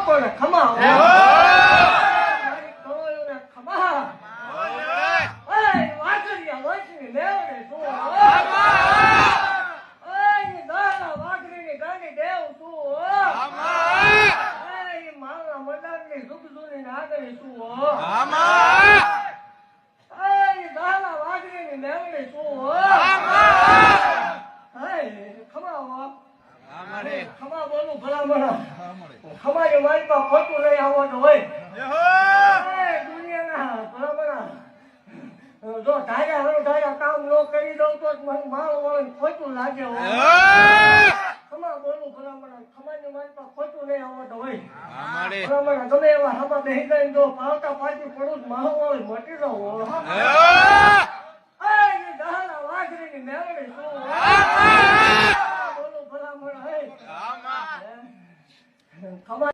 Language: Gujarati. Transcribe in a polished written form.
પણ ખમા ખમા બોલું ભલામણ ખમારી મારી પાસે ખોટું લઈ આવવાનું હોય દુનિયાના ભલામણ જો ધાર્યા કામ ન કરી દઉં તો મને મારો વાળો ખોટું લાગે ખમા બોલું ભલામણ ખમાની મારી પાસે ખોટું લઈ આવવાનું હોય ભલામણ ગમે એવા હમા બેહી ગઈ જો પાવતા પાછી પડું જ મારો વાળો મટી દઉં વાઘરી મેળવી શું બોલું ભલામણ ખમા